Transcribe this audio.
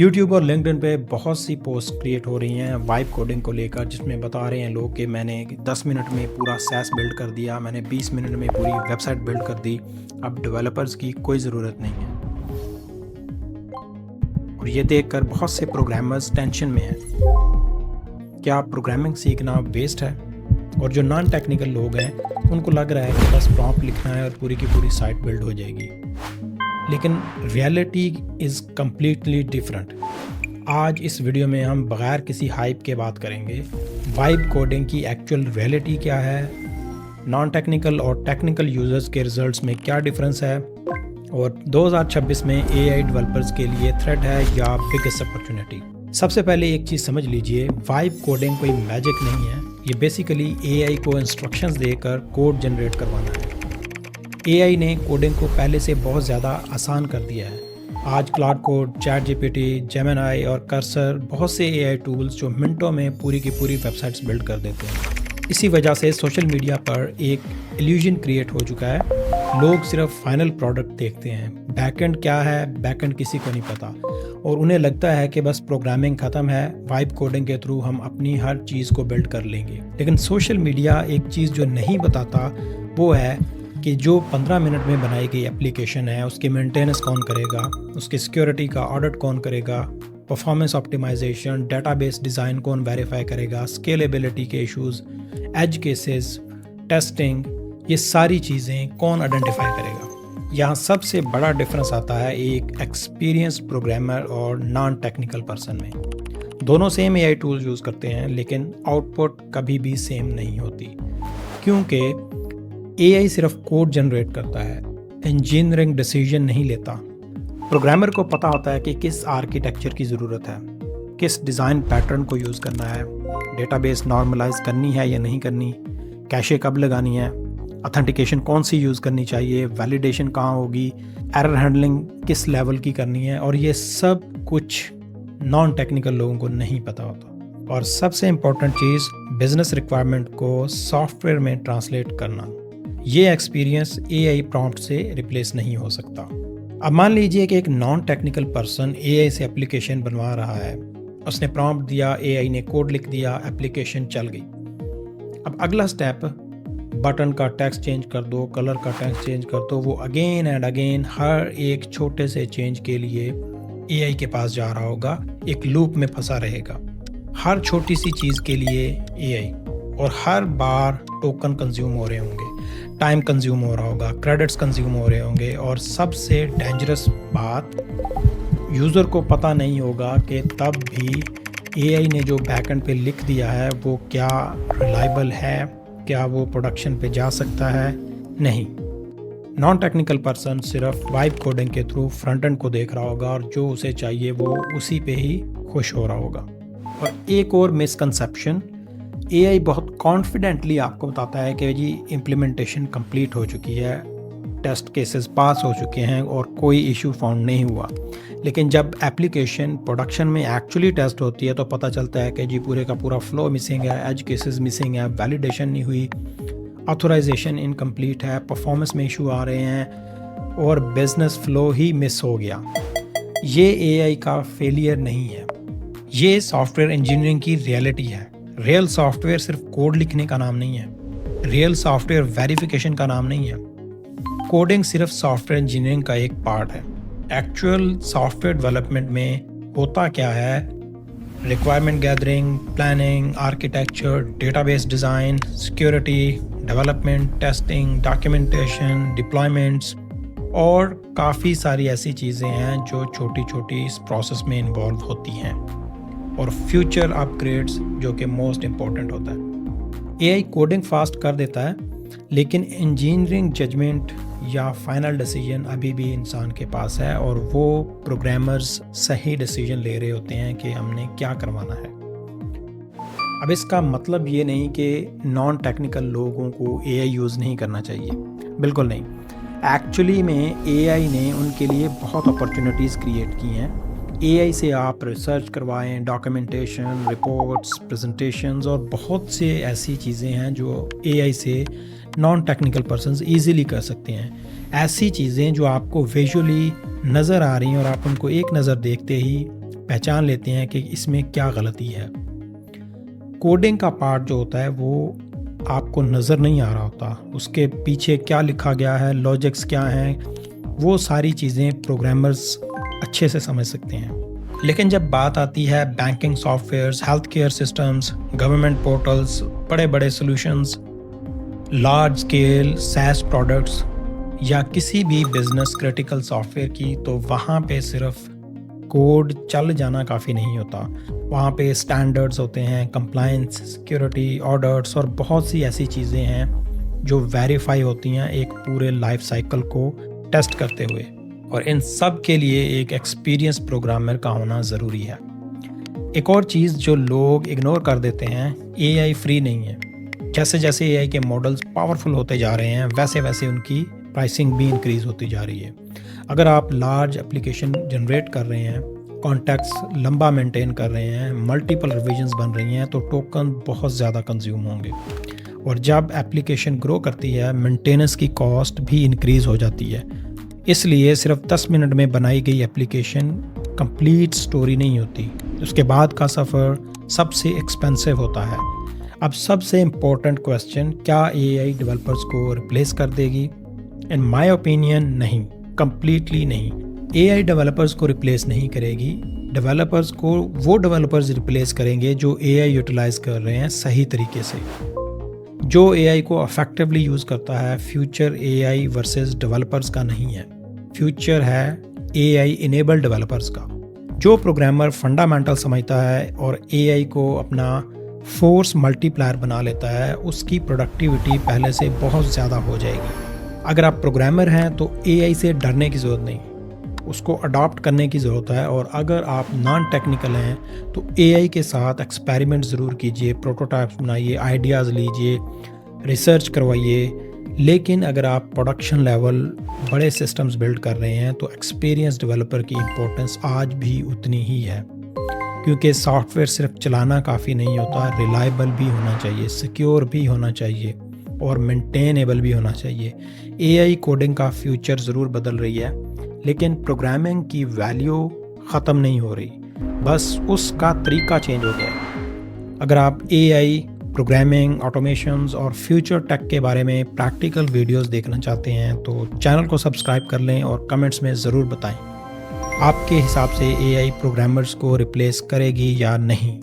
YouTube और LinkedIn पे बहुत सी पोस्ट क्रिएट हो रही हैं वाइब कोडिंग को लेकर, जिसमें बता रहे हैं लोग कि मैंने 10 मिनट में पूरा सैस बिल्ड कर दिया, मैंने 20 मिनट में पूरी वेबसाइट बिल्ड कर दी, अब डेवलपर्स की कोई ज़रूरत नहीं है। और ये देखकर बहुत से प्रोग्रामर्स टेंशन में हैं। क्या प्रोग्रामिंग सीखना वेस्ट है? और जो नॉन टेक्निकल लोग हैं उनको लग रहा है कि बस प्रॉम्प्ट लिखना है और पूरी की पूरी साइट बिल्ड हो जाएगी। लेकिन रियलिटी इज़ कम्प्लीटली डिफरेंट। आज इस वीडियो में हम बगैर किसी हाइप के बात करेंगे वाइब कोडिंग की एक्चुअल रियलिटी क्या है, नॉन टेक्निकल और टेक्निकल यूज़र्स के रिजल्ट्स में क्या डिफरेंस है, और 2026 में AI डेवलपर्स के लिए थ्रेट है या बिगेस्ट अपॉर्चुनिटी। सबसे पहले एक चीज़ समझ लीजिए, वाइब कोडिंग कोई मैजिक नहीं है। ये बेसिकली AI को इंस्ट्रक्शंस देकर कोड जनरेट करवाना है। AI ने कोडिंग को पहले से बहुत ज़्यादा आसान कर दिया है। आज cloud code, chat GPT, Gemini और कर्सर बहुत से AI टूल्स जो मिनटों में पूरी की पूरी वेबसाइट्स बिल्ड कर देते हैं। इसी वजह से सोशल मीडिया पर एक इल्यूजन क्रिएट हो चुका है। लोग सिर्फ फाइनल प्रोडक्ट देखते हैं, बैकएंड क्या है बैकएंड किसी को नहीं पता, और उन्हें लगता है कि बस प्रोग्रामिंग ख़त्म है, वाइब कोडिंग के थ्रू हम अपनी हर चीज़ को बिल्ड कर लेंगे। लेकिन सोशल मीडिया एक चीज़ जो नहीं बताता वो है कि जो 15 मिनट में बनाई गई एप्लीकेशन है उसकी मेंटेनेंस कौन करेगा, उसकी सिक्योरिटी का ऑडिट कौन करेगा, परफॉर्मेंस ऑप्टिमाइजेशन, डेटाबेस डिज़ाइन कौन वेरीफाई करेगा, स्केलेबिलिटी के इश्यूज़, एज केसेस, टेस्टिंग, ये सारी चीज़ें कौन आइडेंटिफाई करेगा। यहाँ सबसे बड़ा डिफरेंस आता है एक एक्सपीरियंस प्रोग्रामर और नॉन टेक्निकल पर्सन में। दोनों सेम AI टूल्स यूज़ करते हैं लेकिन आउटपुट कभी भी सेम नहीं होती, क्योंकि AI सिर्फ कोड जनरेट करता है, इंजीनियरिंग डिसीजन नहीं लेता। प्रोग्रामर को पता होता है कि किस आर्किटेक्चर की ज़रूरत है, किस डिज़ाइन पैटर्न को यूज़ करना है, डेटाबेस नॉर्मलाइज करनी है या नहीं करनी, कैशे कब लगानी है, ऑथेंटिकेशन कौन सी यूज़ करनी चाहिए, वैलिडेशन कहाँ होगी, एरर हैंडलिंग किस लेवल की करनी है, और ये सब कुछ नॉन टेक्निकल लोगों को नहीं पता होता। और सबसे इम्पोर्टेंट चीज़, बिजनेस रिक्वायरमेंट को सॉफ्टवेयर में ट्रांसलेट करना। ये एक्सपीरियंस AI प्रॉम्प्ट से रिप्लेस नहीं हो सकता। अब मान लीजिए कि एक नॉन टेक्निकल पर्सन AI से एप्लीकेशन बनवा रहा है, उसने प्रॉम्प्ट दिया, AI ने कोड लिख दिया, एप्लीकेशन चल गई। अब अगला स्टेप, बटन का टेक्स्ट चेंज कर दो, कलर का टेक्स्ट चेंज कर दो, वो अगेन एंड अगेन हर एक छोटे से चेंज के लिए AI के पास जा रहा होगा, एक लूप में फंसा रहेगा। हर छोटी सी चीज़ के लिए AI, और हर बार टोकन कंज्यूम हो रहे होंगे, टाइम कंज्यूम हो रहा होगा, क्रेडिट्स कंज्यूम हो रहे होंगे, और सबसे डेंजरस बात, यूज़र को पता नहीं होगा कि तब भी AI ने जो बैकएंड पे लिख दिया है वो क्या रिलायबल है, क्या वो प्रोडक्शन पे जा सकता है, नहीं। नॉन टेक्निकल पर्सन सिर्फ वाइब कोडिंग के थ्रू फ्रंट एंड को देख रहा होगा और जो उसे चाहिए वो उसी पे ही खुश हो रहा होगा। और एक और मिसकंसेप्शन, AI बहुत कॉन्फिडेंटली आपको बताता है कि जी इम्प्लीमेंटेशन कंप्लीट हो चुकी है, टेस्ट केसेस पास हो चुके हैं और कोई इशू फाउंड नहीं हुआ। लेकिन जब एप्लीकेशन प्रोडक्शन में एक्चुअली टेस्ट होती है तो पता चलता है कि जी पूरे का पूरा फ्लो मिसिंग है, एज केसेस मिसिंग है, वैलिडेशन नहीं हुई, ऑथराइजेशन इनकम्प्लीट है, परफॉर्मेंस में इशू आ रहे हैं और बिजनेस फ्लो ही मिस हो गया। ये AI का फेलियर नहीं है, ये सॉफ्टवेयर इंजीनियरिंग की रियलिटी है। रियल सॉफ्टवेयर सिर्फ कोड लिखने का नाम नहीं है, रियल सॉफ्टवेयर वेरिफिकेशन का नाम नहीं है। कोडिंग सिर्फ सॉफ्टवेयर इंजीनियरिंग का एक पार्ट है। एक्चुअल सॉफ्टवेयर डेवलपमेंट में होता क्या है, requirement gathering, planning, architecture, database design, security, development, testing, documentation, deployments, और काफ़ी सारी ऐसी चीज़ें हैं जो छोटी छोटी इस प्रोसेस में इन्वॉल्व होती हैं, और फ्यूचर अपग्रेड्स जो कि मोस्ट इम्पॉर्टेंट होता है। AI कोडिंग फास्ट कर देता है लेकिन इंजीनियरिंग जजमेंट या फाइनल डिसीजन अभी भी इंसान के पास है, और वो प्रोग्रामर्स सही डिसीजन ले रहे होते हैं कि हमने क्या करवाना है। अब इसका मतलब ये नहीं कि नॉन टेक्निकल लोगों को AI यूज़ नहीं करना चाहिए, बिल्कुल नहीं। एक्चुअली में AI ने उनके लिए बहुत अपॉर्चुनिटीज़ क्रिएट की हैं। AI से आप रिसर्च करवाएं, डॉक्यूमेंटेशन, रिपोर्ट्स, प्रेजेंटेशंस, और बहुत से ऐसी चीज़ें हैं जो AI से नॉन टेक्निकल पर्सन्स ईज़िली कर सकते हैं। ऐसी चीज़ें जो आपको विजुअली नज़र आ रही हैं और आप उनको एक नज़र देखते ही पहचान लेते हैं कि इसमें क्या गलती है। कोडिंग का पार्ट जो होता है वो आपको नज़र नहीं आ रहा होता, उसके पीछे क्या लिखा गया है, लॉजिक्स क्या हैं, वो सारी चीज़ें प्रोग्रामर्स अच्छे से समझ सकते हैं। लेकिन जब बात आती है banking softwares, health care systems, government portals, बड़े बड़े solutions, large scale SaaS products या किसी भी बिजनेस क्रिटिकल सॉफ्टवेयर की, तो वहाँ पे सिर्फ कोड चल जाना काफ़ी नहीं होता। वहाँ पे स्टैंडर्ड्स होते हैं, कंप्लायंस, सिक्योरिटी, ऑडिट्स और बहुत सी ऐसी चीज़ें हैं जो वेरीफाई होती हैं एक पूरे लाइफ साइकिल को टेस्ट करते हुए। और इन सब के लिए एक एक्सपीरियंस प्रोग्रामर का होना ज़रूरी है। एक और चीज़ जो लोग इग्नोर कर देते हैं, एआई फ्री नहीं है। जैसे जैसे एआई के मॉडल्स पावरफुल होते जा रहे हैं वैसे वैसे उनकी प्राइसिंग भी इंक्रीज़ होती जा रही है। अगर आप लार्ज एप्लीकेशन जनरेट कर रहे हैं, कॉन्टैक्ट्स लंबा मेंटेन कर रहे हैं, मल्टीपल रिविजन्स बन रही हैं, तो टोकन बहुत ज़्यादा कंज्यूम होंगे। और जब एप्लीकेशन ग्रो करती है, मेंटेनेंस की कॉस्ट भी इंक्रीज़ हो जाती है। इसलिए सिर्फ 10 मिनट में बनाई गई एप्लीकेशन कंप्लीट स्टोरी नहीं होती, उसके बाद का सफ़र सबसे एक्सपेंसिव होता है। अब सबसे इम्पोर्टेंट क्वेश्चन, क्या एआई डेवलपर्स को रिप्लेस कर देगी? इन माय ओपिनियन नहीं, कंप्लीटली नहीं। एआई डेवलपर्स को रिप्लेस नहीं करेगी। डेवलपर्स को वो डेवलपर्स रिप्लेस करेंगे जो एआई यूटिलाइज कर रहे हैं सही तरीके से, जो एआई को इफेक्टिवली यूज़ करता है। फ्यूचर एआई वर्सेस डेवलपर्स का नहीं है, फ्यूचर है एआई इनेबल्ड डेवलपर्स का। जो प्रोग्रामर फंडामेंटल समझता है और एआई को अपना फोर्स मल्टीप्लायर बना लेता है, उसकी प्रोडक्टिविटी पहले से बहुत ज़्यादा हो जाएगी। अगर आप प्रोग्रामर हैं तो एआई से डरने की ज़रूरत नहीं, उसको अडॉप्ट करने की ज़रूरत है। और अगर आप नॉन टेक्निकल हैं तो एआई के साथ एक्सपेरिमेंट ज़रूर कीजिए, प्रोटोटाइप्स बनाइए, आइडियाज़ लीजिए, रिसर्च करवाइए। लेकिन अगर आप प्रोडक्शन लेवल बड़े सिस्टम्स बिल्ड कर रहे हैं तो एक्सपीरियंस डेवलपर की इम्पोर्टेंस आज भी उतनी ही है, क्योंकि सॉफ्टवेयर सिर्फ चलाना काफ़ी नहीं होता, रिलायबल भी होना चाहिए, सिक्योर भी होना चाहिए और मेंटेनेबल भी होना चाहिए। एआई कोडिंग का फ्यूचर ज़रूर बदल रही है, लेकिन प्रोग्रामिंग की वैल्यू ख़त्म नहीं हो रही, बस उसका तरीका चेंज हो गया है। अगर आप एआई, प्रोग्रामिंग, ऑटोमेशंस और फ्यूचर टेक के बारे में प्रैक्टिकल वीडियोस देखना चाहते हैं तो चैनल को सब्सक्राइब कर लें और कमेंट्स में ज़रूर बताएं आपके हिसाब से एआई प्रोग्रामर्स को रिप्लेस करेगी या नहीं।